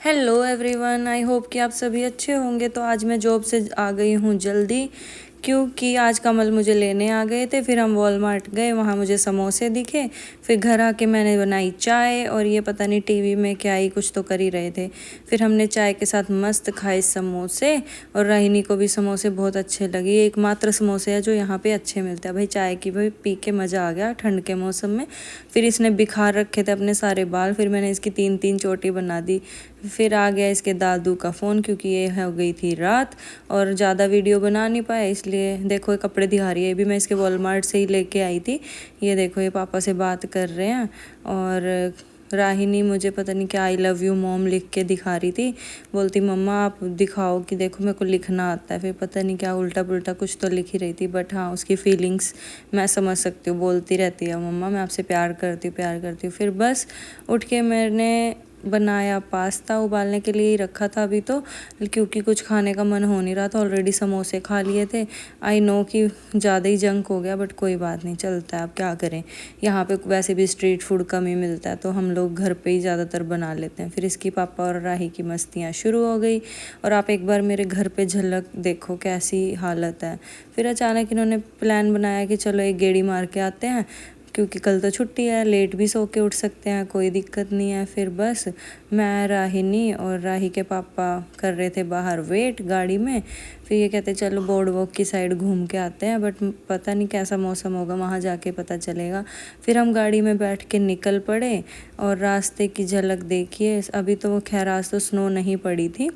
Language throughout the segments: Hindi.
हेलो एवरीवन, आई होप कि आप सभी अच्छे होंगे। तो आज मैं जॉब से आ गई हूँ जल्दी, क्योंकि आज कमल मुझे लेने आ गए थे। फिर हम वॉलमार्ट गए, वहाँ मुझे समोसे दिखे। फिर घर आके मैंने बनाई चाय, और ये पता नहीं टीवी में क्या ही कुछ तो कर ही रहे थे। फिर हमने चाय के साथ मस्त खाए समोसे, और राहिनी को भी समोसे बहुत अच्छे लगे। ये एकमात्र समोसे है जो यहाँ पे अच्छे मिलते हैं भाई। चाय की भाई पी के मज़ा आ गया ठंड के मौसम में। फिर इसने बिखार रखे थे अपने सारे बाल, फिर मैंने इसकी 3-3 चोटी बना दी। फिर आ गया इसके दादू का फ़ोन, क्योंकि ये हो गई थी रात और ज़्यादा वीडियो बना नहीं पाया, इसलिए देखो ये कपड़े दिखा रही है। ये भी मैं इसके वॉलमार्ट से ही लेके आई थी। ये देखो ये पापा से बात कर रहे हैं, और राहिनी मुझे पता नहीं क्या आई लव यू मॉम लिख के दिखा रही थी। बोलती मम्मा आप दिखाओ कि देखो मेरे को लिखना आता है। फिर पता नहीं क्या उल्टा पुल्टा कुछ तो लिख ही रही थी, बट हाँ उसकी फीलिंग्स मैं समझ सकती हूँ। बोलती रहती है मम्मा मैं आपसे प्यार करती हूँ, प्यार करती हूँ। फिर बस उठ के मैंने बनाया पास्ता, उबालने के लिए ही रखा था अभी तो, क्योंकि कुछ खाने का मन हो नहीं रहा था। ऑलरेडी समोसे खा लिए थे। आई नो कि ज़्यादा ही जंक हो गया, बट कोई बात नहीं, चलता है, अब क्या करें। यहाँ पे वैसे भी स्ट्रीट फूड कम ही मिलता है, तो हम लोग घर पे ही ज़्यादातर बना लेते हैं। फिर इसकी पापा और राही की मस्तियाँ शुरू हो गई, और आप एक बार मेरे घर पे झलक देखो कैसी हालत है। फिर अचानक इन्होंने प्लान बनाया कि चलो एक गेड़ी मार के आते हैं, क्योंकि कल तो छुट्टी है, लेट भी सो के उठ सकते हैं, कोई दिक्कत नहीं है। फिर बस मैं, राहिनी और राही के पापा कर रहे थे बाहर वेट गाड़ी में। फिर ये कहते चलो बोर्ड वॉक की साइड घूम के आते हैं, बट पता नहीं कैसा मौसम होगा, वहाँ जाके पता चलेगा। फिर हम गाड़ी में बैठ के निकल पड़े, और रास्ते की झलक देखिए। अभी तो खैर आज तो स्नो नहीं पड़ी थी,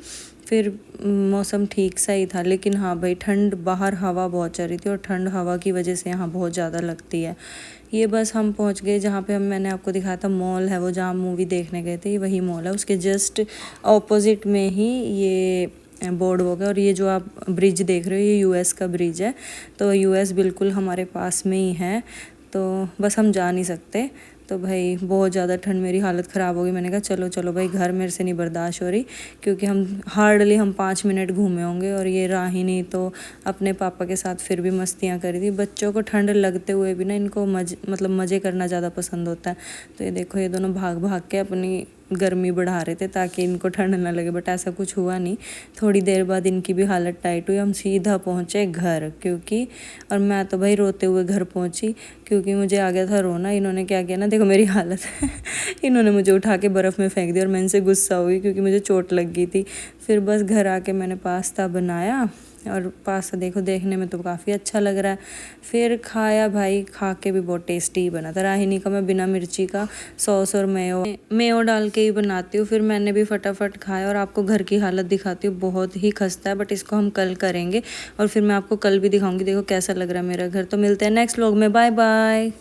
फिर मौसम ठीक सा ही था। लेकिन हाँ भाई ठंड, बाहर हवा बहुत चल रही थी, और ठंड हवा की वजह से यहाँ बहुत ज़्यादा लगती है। ये बस हम पहुँच गए जहाँ पे मैंने आपको दिखाया था मॉल है वो, जहाँ मूवी देखने गए थे, वही मॉल है। उसके जस्ट ऑपोजिट में ही ये बोर्ड वॉक है। और ये जो आप ब्रिज देख रहे हो ये यूएस का ब्रिज है, तो यूएस बिल्कुल हमारे पास में ही है, तो बस हम जा नहीं सकते। तो भाई बहुत ज़्यादा ठंड, मेरी हालत ख़राब हो गई। मैंने कहा चलो चलो भाई घर मेरे से नहीं बर्दाश्त हो रही, क्योंकि हम 5 मिनट घूमे होंगे। और ये राहिनी तो अपने पापा के साथ फिर भी मस्तियाँ करी थी। बच्चों को ठंड लगते हुए भी ना इनको मज़े करना ज़्यादा पसंद होता है। तो ये देखो ये दोनों भाग भाग के अपनी गर्मी बढ़ा रहे थे ताकि इनको ठंड ना लगे, बट ऐसा कुछ हुआ नहीं। थोड़ी देर बाद इनकी भी हालत टाइट हुई, हम सीधा पहुँचे घर, क्योंकि और मैं तो भाई रोते हुए घर पहुँची, क्योंकि मुझे आ गया था रोना। इन्होंने क्या किया ना, देखो मेरी हालत इन्होंने मुझे उठा के बर्फ़ में फेंक दिया, और मैं इनसे गुस्सा हुई क्योंकि मुझे चोट लग गई थी। फिर बस घर आके मैंने पास्ता बनाया, और पास्ता देखो देखने में तो काफ़ी अच्छा लग रहा है। फिर खाया भाई, खा के भी बहुत टेस्टी ही बना था। राहिनी का मैं बिना मिर्ची का सॉस और मेयो डाल के ही बनाती हूँ। फिर मैंने भी फटाफट खाया, और आपको घर की हालत दिखाती हूँ, बहुत ही खस्ता है, बट इसको हम कल करेंगे। और फिर मैं आपको कल भी दिखाऊंगी देखो कैसा लग रहा है मेरा घर। तो मिलते हैं नेक्स्ट व्लॉग में, बाय बाय।